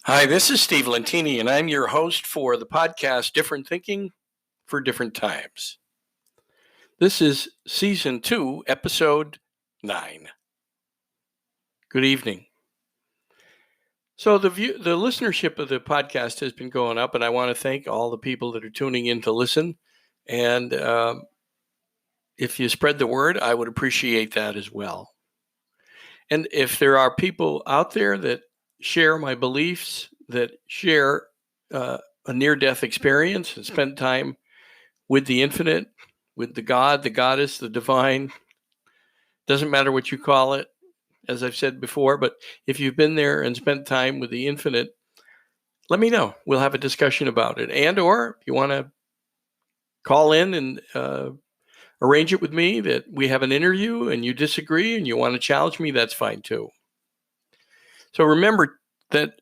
Hi, this is Steve Lentini, and I'm your host for the podcast Different Thinking for Different Times. This is Season 2, Episode 9. Good evening. So the listenership of the podcast has been going up, and I want to thank all the people that are tuning in to listen. And if you spread the word, I would appreciate that as well. And if there are people out there that share my beliefs, that share a near-death experience and spent time with the infinite, with the God, the goddess, the divine, doesn't matter what you call it, as I've said before, but if you've been there and spent time with the infinite, let me know. We'll have a discussion about it. And or if you want to call in and arrange it with me that we have an interview and you disagree and you want to challenge me, that's fine too. So remember that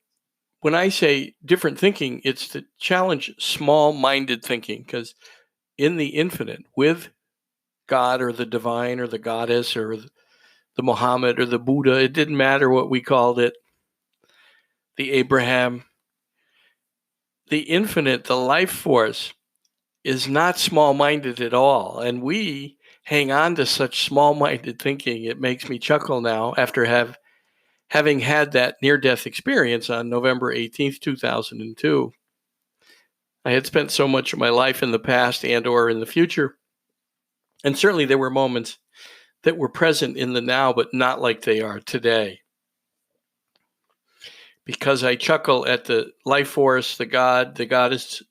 when I say different thinking, it's to challenge small-minded thinking, because in the infinite, with God or the divine or the goddess or the Mohammed or the Buddha, it didn't matter what we called it, the Abraham, the infinite, the life force is not small-minded at all. And we hang on to such small-minded thinking. It makes me chuckle now after having had that near-death experience on November 18th, 2002. I had spent so much of my life in the past and or in the future. And certainly there were moments that were present in the now, but not like they are today. Because I chuckle at the life force, the God, the goddess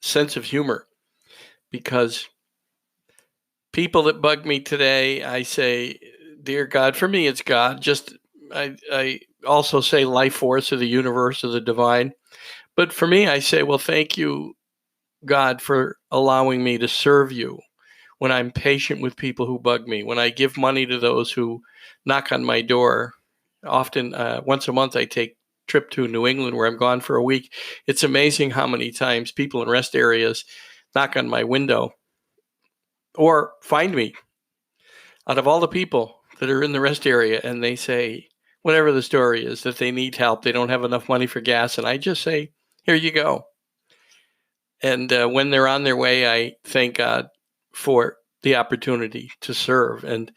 sense of humor. Because people that bug me today, I say, dear God, for me it's God. I also say life force or the universe or the divine. But for me, I say, well, thank you, God, for allowing me to serve you when I'm patient with people who bug me, when I give money to those who knock on my door. Often, once a month, I take a trip to New England where I'm gone for a week. It's amazing how many times people in rest areas knock on my window or find me out of all the people that are in the rest area, and they say, whatever the story is, that they need help, they don't have enough money for gas, and I just say, here you go. And when they're on their way, I thank God for the opportunity to serve. And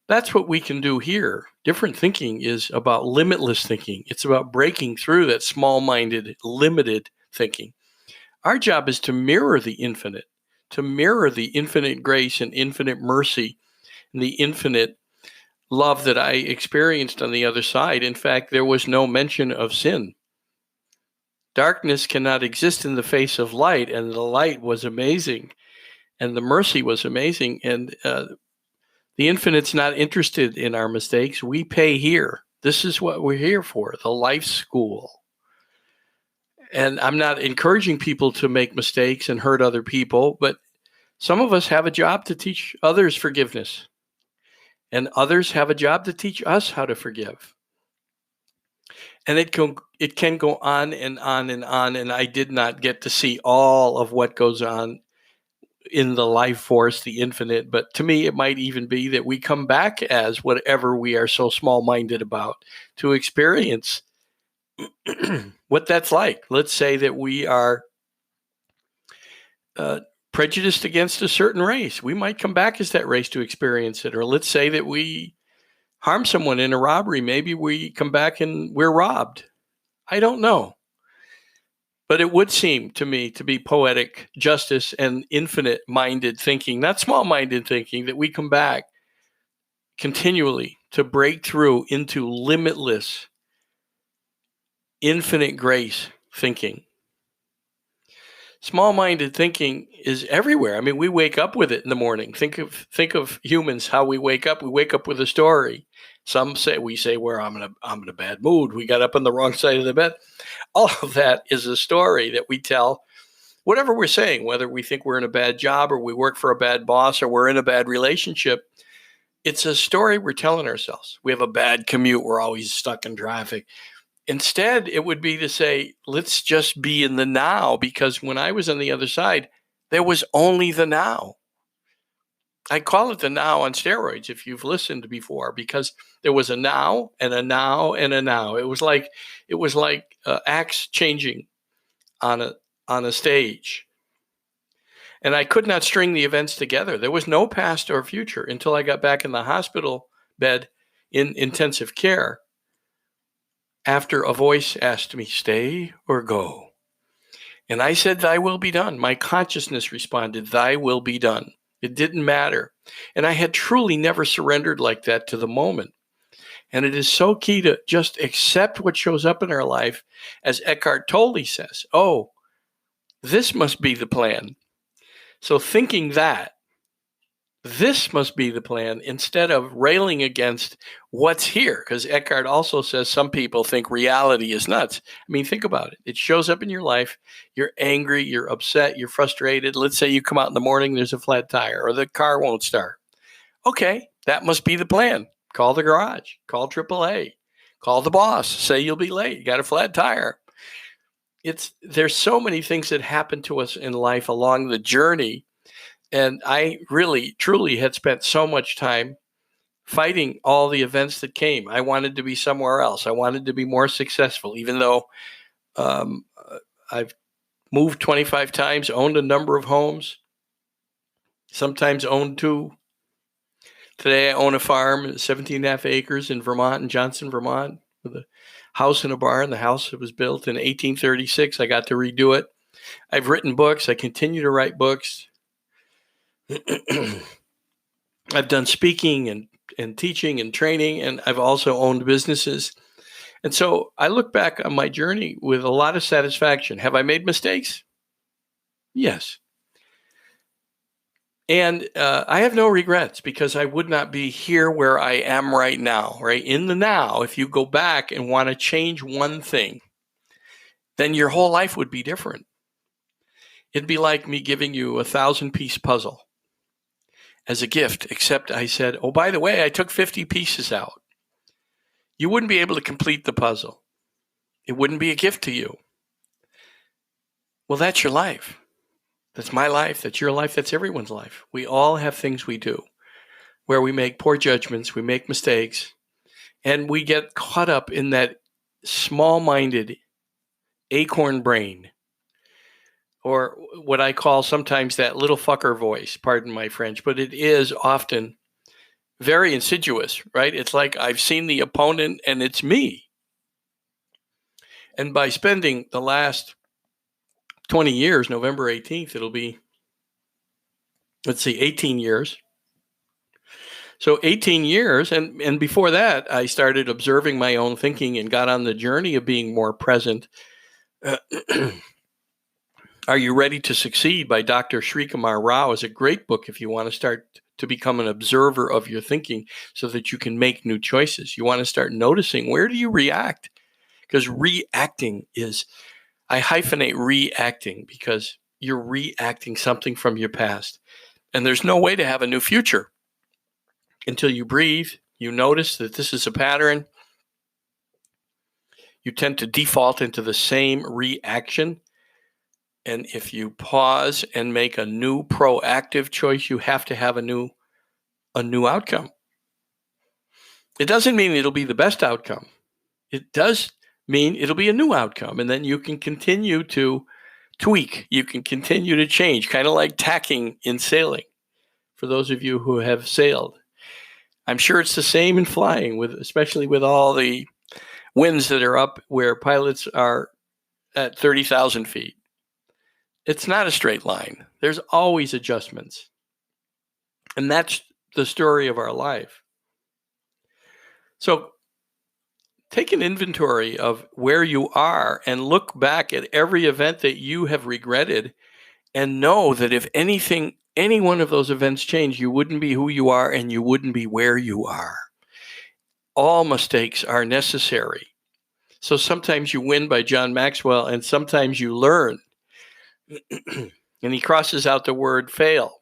that's what we can do here. Different thinking is about limitless thinking. It's about breaking through that small-minded, limited thinking. Our job is to mirror the infinite, to mirror the infinite grace and infinite mercy and the infinite love that I experienced on the other side. In fact, there was no mention of sin. Darkness cannot exist in the face of light, and the light was amazing, and the mercy was amazing, and the infinite's not interested in our mistakes. We pay here. This is what we're here for, the life school. And I'm not encouraging people to make mistakes and hurt other people, but some of us have a job to teach others forgiveness, and others have a job to teach us how to forgive. And it can go on and on and on, and I did not get to see all of what goes on in the life force, the infinite. But to me, it might even be that we come back as whatever we are so small-minded about to experience what that's like. Let's say that we are prejudiced against a certain race. We might come back as that race to experience it. Or let's say that we harm someone in a robbery. Maybe we come back and we're robbed. I don't know. But it would seem to me to be poetic justice and infinite-minded thinking, not small-minded thinking, that we come back continually to break through into limitless, infinite grace thinking. Small-minded thinking is everywhere. I mean, we wake up with it in the morning. Think of humans, how we wake up. We wake up with a story. Some say I'm in a bad mood. We got up on the wrong side of the bed. All of that is a story that we tell. Whatever we're saying, whether we think we're in a bad job or we work for a bad boss or we're in a bad relationship, it's a story we're telling ourselves. We have a bad commute. We're always stuck in traffic. Instead, it would be to say, let's just be in the now, because when I was on the other side, there was only the now. I call it the now on steroids if you've listened before, because there was a now and a now and a now. It was like acts changing on a stage. And I could not string the events together. There was no past or future until I got back in the hospital bed in intensive care after a voice asked me, stay or go. And I said, thy will be done. My consciousness responded, thy will be done. It didn't matter. And I had truly never surrendered like that to the moment. And it is so key to just accept what shows up in our life. As Eckhart Tolle says, oh, this must be the plan. So thinking that this must be the plan instead of railing against what's here, because Eckhart also says some people think reality is nuts. I mean, think about it. It shows up in your life. You're angry, you're upset, you're frustrated. Let's say you come out in the morning, there's a flat tire or the car won't start. Okay, that must be the plan. Call the garage, call AAA, call the boss, say you'll be late, you got a flat tire. There's so many things that happen to us in life along the journey. And I really, truly had spent so much time fighting all the events that came. I wanted to be somewhere else. I wanted to be more successful, even though I've moved 25 times, owned a number of homes, sometimes owned 2. Today I own a farm, 17 and a half acres in Vermont, in Johnson, Vermont, with a house and a barn. The house was built in 1836. I got to redo it. I've written books. I continue to write books. I've done speaking and teaching and training, and I've also owned businesses. And so I look back on my journey with a lot of satisfaction. Have I made mistakes? Yes. And I have no regrets, because I would not be here where I am right now, right? In the now, if you go back and want to change one thing, then your whole life would be different. It'd be like me giving you a 1,000-piece puzzle as a gift, except I said, oh, by the way, I took 50 pieces out. You wouldn't be able to complete the puzzle. It wouldn't be a gift to you. Well, that's your life. That's my life. That's your life. That's everyone's life. We all have things we do where we make poor judgments, we make mistakes, and we get caught up in that small-minded acorn brain, or what I call sometimes that little fucker voice, pardon my French, but it is often very insidious, right? It's like I've seen the opponent and it's me. And by spending the last 20 years, November 18th, it'll be, 18 years. So 18 years, and before that, I started observing my own thinking and got on the journey of being more present. Are You Ready to Succeed by Dr. Srikumar Rao is a great book if you want to start to become an observer of your thinking so that you can make new choices. You want to start noticing, where do you react? Because reacting is, I hyphenate reacting, because you're reacting something from your past. And there's no way to have a new future until you breathe, you notice that this is a pattern. You tend to default into the same reaction. And if you pause and make a new proactive choice, you have to have a new outcome. It doesn't mean it'll be the best outcome. It does mean it'll be a new outcome. And then you can continue to tweak. You can continue to change, kind of like tacking in sailing. For those of you who have sailed, I'm sure it's the same in flying, especially with all the winds that are up where pilots are at 30,000 feet. It's not a straight line. There's always adjustments. And that's the story of our life. So take an inventory of where you are and look back at every event that you have regretted, and know that if any one of those events changed, you wouldn't be who you are and you wouldn't be where you are. All mistakes are necessary. So sometimes you win by John Maxwell, and sometimes you learn. And he crosses out the word fail.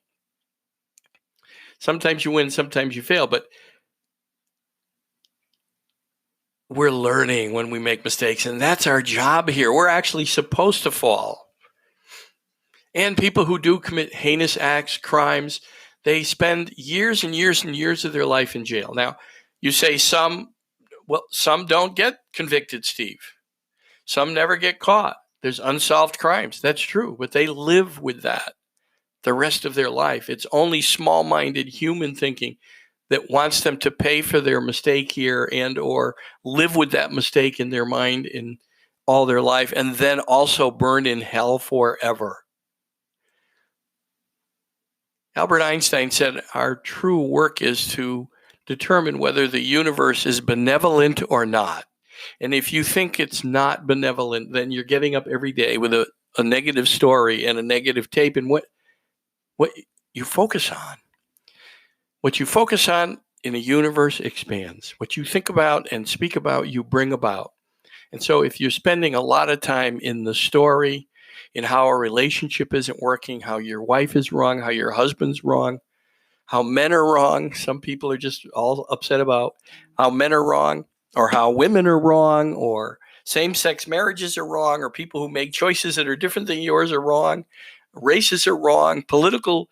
Sometimes you win, sometimes you fail, but we're learning when we make mistakes, and that's our job here. We're actually supposed to fall. And people who do commit heinous acts, crimes, They spend years and years and years of their life in jail. Now, you say some don't get convicted, Steve. Some never get caught. There's unsolved crimes. That's true, but they live with that the rest of their life. It's only small-minded human thinking that wants them to pay for their mistake here and or live with that mistake in their mind in all their life and then also burn in hell forever. Albert Einstein said our true work is to determine whether the universe is benevolent or not. And if you think it's not benevolent, then you're getting up every day with a negative story and a negative tape. And what you focus on, what you focus on in a universe expands. What you think about and speak about, you bring about. And so if you're spending a lot of time in the story, in how a relationship isn't working, how your wife is wrong, how your husband's wrong, how men are wrong. Some people are just all upset about how men are wrong or how women are wrong or same-sex marriages are wrong or people who make choices that are different than yours are wrong. Races are wrong. Political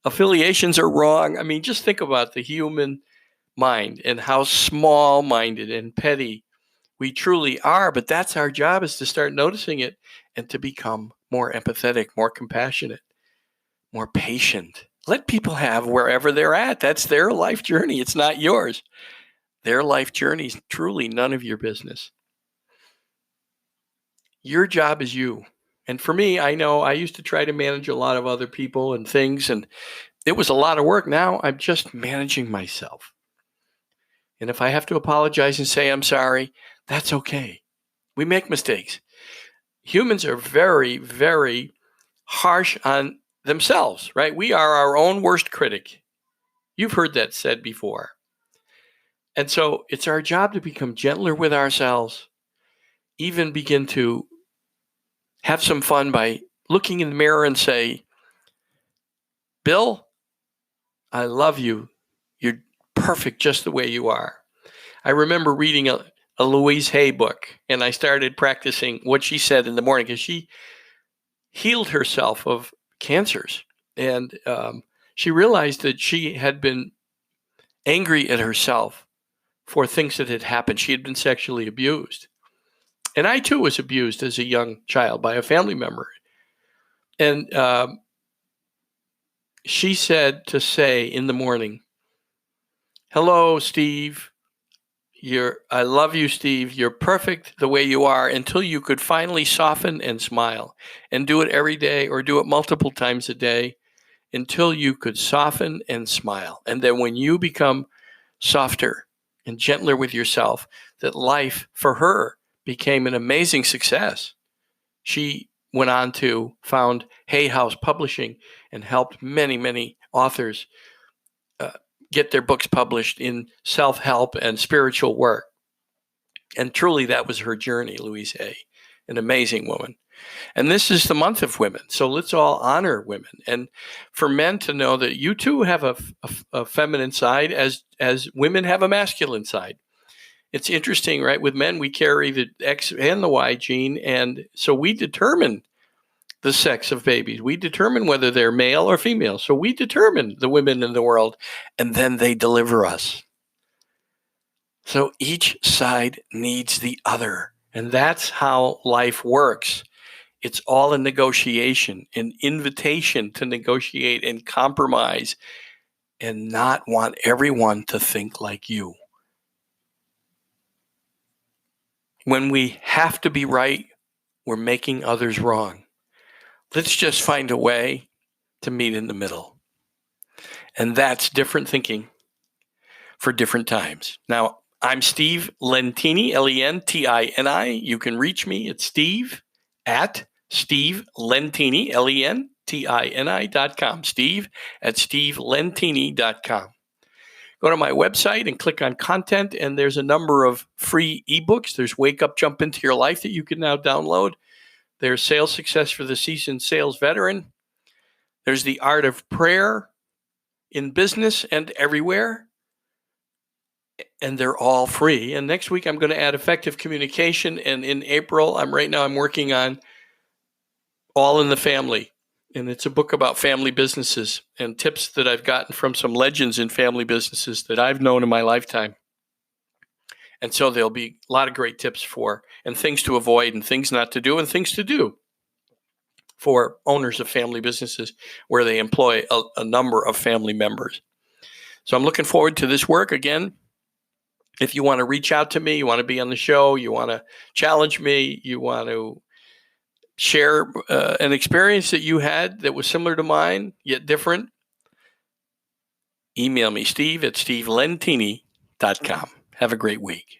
affiliations are wrong. I mean, just think about the human mind and how small-minded and petty we truly are. But that's our job, is to start noticing it and to become more empathetic, more compassionate, more patient. Let people have wherever they're at. That's their life journey. It's not yours. Their life journey is truly none of your business. Your job is you. And for me, I know I used to try to manage a lot of other people and things, and it was a lot of work. Now I'm just managing myself. And if I have to apologize and say I'm sorry, that's okay. We make mistakes. Humans are very, very harsh on themselves, right? We are our own worst critic. You've heard that said before. And so it's our job to become gentler with ourselves, even begin to have some fun by looking in the mirror and say, Bill, I love you. You're perfect just the way you are. I remember reading a Louise Hay book, and I started practicing what she said in the morning because she healed herself of cancers. And she realized that she had been angry at herself for things that had happened. She had been sexually abused. And I, too, was abused as a young child by a family member. And she said to say in the morning, hello, Steve. I love you, Steve. You're perfect the way you are, until you could finally soften and smile, and do it every day or do it multiple times a day until you could soften and smile. And then when you become softer and gentler with yourself, that life for her became an amazing success. She went on to found Hay House Publishing and helped many, many authors get their books published in self-help and spiritual work. And truly, that was her journey, Louise Hay, an amazing woman. And this is the month of women, so let's all honor women. And for men to know that you too have a feminine side, as women have a masculine side. It's interesting, right? With men, we carry the X and the Y gene, and so we determine the sex of babies. We determine whether they're male or female. So we determine the women in the world, and then they deliver us. So each side needs the other, and that's how life works. It's all a negotiation, an invitation to negotiate and compromise and not want everyone to think like you. When we have to be right, we're making others wrong. Let's just find a way to meet in the middle. And that's different thinking for different times. Now, I'm Steve Lentini, Lentini. You can reach me at Steve@SteveLentini, Lentini.com. Steve@SteveLentini.com. Go to my website and click on content, and there's a number of free ebooks. There's Wake Up, Jump Into Your Life that you can now download. There's Sales Success for the Seasoned Sales Veteran. There's The Art of Prayer in Business and Everywhere. And they're all free. And next week, I'm going to add Effective Communication. And in April, I'm working on All in the Family. And it's a book about family businesses and tips that I've gotten from some legends in family businesses that I've known in my lifetime. And so there'll be a lot of great tips for and things to avoid and things not to do and things to do for owners of family businesses where they employ a number of family members. So I'm looking forward to this work. Again, if you want to reach out to me, you want to be on the show, you want to challenge me, you want to share an experience that you had that was similar to mine, yet different, email me, Steve@stevelentini.com. Have a great week.